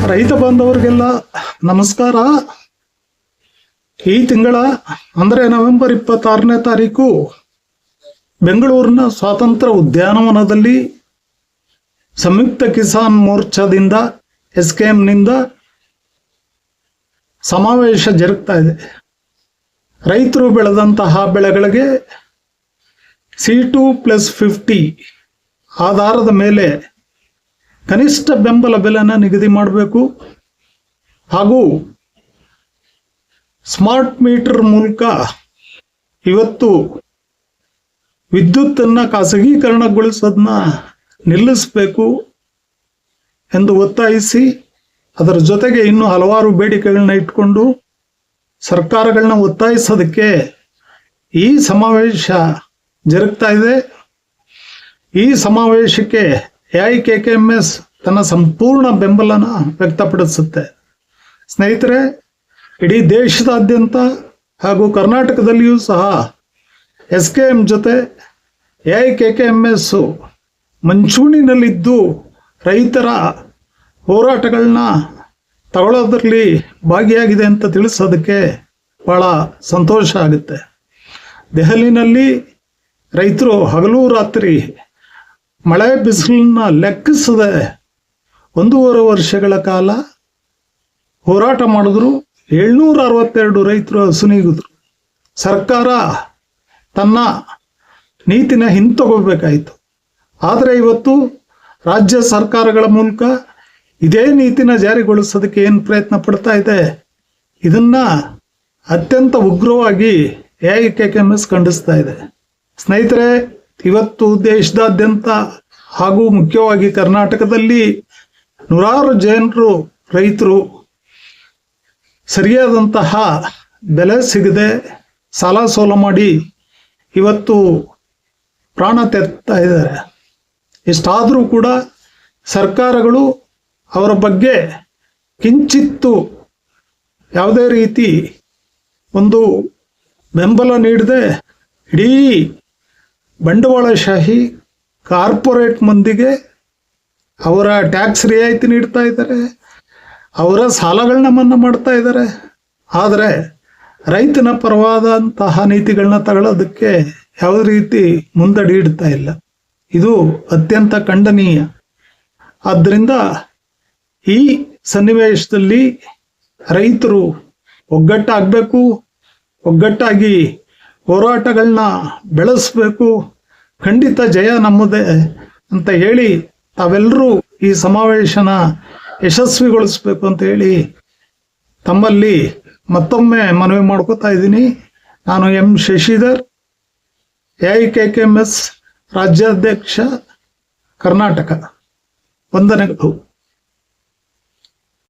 ರೈತ ಬಾಂಧವರಿಗೆಲ್ಲ ನಮಸ್ಕಾರ. ಈ ತಿಂಗಳ ಅಂದರೆ ನವೆಂಬರ್ 26ನೇ ತಾರೀಕು ಬೆಂಗಳೂರಿನ ಸ್ವಾತಂತ್ರ್ಯ ಉದ್ಯಾನವನದಲ್ಲಿ ಸಂಯುಕ್ತ ಕಿಸಾನ್ ಮೋರ್ಚಾದಿಂದ SKMನಿಂದ ಸಮಾವೇಶ ಜರುಗ್ತಾ ಇದೆ. ರೈತರು ಬೆಳೆದಂತಹ ಬೆಳೆಗಳಿಗೆ C2+50 ಆಧಾರದ ಮೇಲೆ ಕನಿಷ್ಠ ಬೆಂಬಲ ಬೆಲೆನ ನಿಗದಿ ಮಾಡಬೇಕು ಹಾಗೂ ಸ್ಮಾರ್ಟ್ ಮೀಟರ್ ಮೂಲಕ ಇವತ್ತು ವಿದ್ಯುತ್ತನ್ನು ಖಾಸಗೀಕರಣಗೊಳಿಸೋದನ್ನ ನಿಲ್ಲಿಸಬೇಕು ಎಂದು ಒತ್ತಾಯಿಸಿ ಅದರ ಜೊತೆಗೆ ಇನ್ನೂ ಹಲವಾರು ಬೇಡಿಕೆಗಳನ್ನ ಇಟ್ಕೊಂಡು ಸರ್ಕಾರಗಳನ್ನ ಒತ್ತಾಯಿಸೋದಕ್ಕೆ ಈ ಸಮಾವೇಶ ಜರುಗ್ತಾ ಇದೆ. ಈ ಸಮಾವೇಶಕ್ಕೆ AIKKMS ತನ್ನ ಸಂಪೂರ್ಣ ಬೆಂಬಲನ ವ್ಯಕ್ತಪಡಿಸುತ್ತೆ. ಸ್ನೇಹಿತರೆ, ಇಡೀ ದೇಶದಾದ್ಯಂತ ಹಾಗೂ ಕರ್ನಾಟಕದಲ್ಲಿಯೂ ಸಹ SKM ಜೊತೆ AIKKMS ಮುಂಚೂಣಿನಲ್ಲಿದ್ದು ರೈತರ ಹೋರಾಟಗಳನ್ನ ತಗೊಳ್ಳೋದ್ರಲ್ಲಿ ಭಾಗಿಯಾಗಿದೆ ಅಂತ ತಿಳಿಸೋದಕ್ಕೆ ಭಾಳ ಸಂತೋಷ ಆಗುತ್ತೆ. ದೆಹಲಿನಲ್ಲಿ ರೈತರು ಹಗಲು ರಾತ್ರಿ ಮಳೆ ಬಿಸಿಲನ್ನ ಲೆಕ್ಕಿಸದೆ 1.5 ವರ್ಷಗಳ ಕಾಲ ಹೋರಾಟ ಮಾಡಿದ್ರು. 762 ರೈತರು ಹಸುನೀಗಿದ್ರು. ಸರ್ಕಾರ ತನ್ನ ನೀತಿನ ಹಿಂತಗೋಬೇಕಾಯಿತು. ಆದರೆ ಇವತ್ತು ರಾಜ್ಯ ಸರ್ಕಾರಗಳ ಮೂಲಕ ಇದೇ ನೀತಿನ ಜಾರಿಗೊಳಿಸೋದಕ್ಕೆ ಏನು ಪ್ರಯತ್ನ ಪಡ್ತಾ ಇದೆ, ಇದನ್ನ ಅತ್ಯಂತ ಉಗ್ರವಾಗಿ AIKKMS ಖಂಡಿಸ್ತಾ ಇದೆ. ಸ್ನೇಹಿತರೆ, ಇವತ್ತು ದೇಶದಾದ್ಯಂತ ಹಾಗೂ ಮುಖ್ಯವಾಗಿ ಕರ್ನಾಟಕದಲ್ಲಿ ನೂರಾರು ಜನರು ರೈತರು ಸರಿಯಾದಂತಹ ಬೆಲೆ ಸಿಗದೆ ಸಾಲ ಸೋಲ ಮಾಡಿ ಇವತ್ತು ಪ್ರಾಣ ತೆರ್ತಾ ಇದ್ದಾರೆ. ಇಷ್ಟಾದರೂ ಕೂಡ ಸರ್ಕಾರಗಳು ಅವರ ಬಗ್ಗೆ ಕಿಂಚಿತ್ತು ಯಾವುದೇ ರೀತಿ ಒಂದು ಬೆಂಬಲ ನೀಡದೆ ಇಡೀ ಬಂಡವಾಳಶಾಹಿ ಕಾರ್ಪೊರೇಟ್ ಮಂದಿಗೆ ಅವರ ಟ್ಯಾಕ್ಸ್ ರಿಯಾಯಿತಿ ನೀಡ್ತಾ ಇದ್ದಾರೆ, ಅವರ ಸಾಲಗಳನ್ನ ಮನ್ನಾ ಮಾಡ್ತಾ ಇದ್ದಾರೆ. ಆದರೆ ರೈತನ ಪರವಾದಂತಹ ನೀತಿಗಳನ್ನ ತಗೊಳ್ಳೋದಕ್ಕೆ ಯಾವುದೇ ರೀತಿ ಮುಂದಡಿ ಇಡ್ತಾ ಇಲ್ಲ. ಇದು ಅತ್ಯಂತ ಖಂಡನೀಯ. ಆದ್ದರಿಂದ ಈ ಸನ್ನಿವೇಶದಲ್ಲಿ ರೈತರು ಒಗ್ಗಟ್ಟಾಗಬೇಕು, ಒಗ್ಗಟ್ಟಾಗಿ ಹೋರಾಟಗಳನ್ನ ಬೆಳೆಸಬೇಕು. ಖಂಡಿತ ಜಯ ನಮ್ಮದೇ ಅಂತ ಹೇಳಿ ತಾವೆಲ್ಲರೂ ಈ ಸಮಾವೇಶನ ಯಶಸ್ವಿಗೊಳಿಸ್ಬೇಕು ಅಂತ ಹೇಳಿ ತಮ್ಮಲ್ಲಿ ಮತ್ತೊಮ್ಮೆ ಮನವಿ ಮಾಡ್ಕೋತಾ ಇದ್ದೀನಿ. ನಾನು M. ಶಶಿಧರ್, AIKKMS ರಾಜ್ಯಾಧ್ಯಕ್ಷ, ಕರ್ನಾಟಕ. ವಂದನೆಗಳು.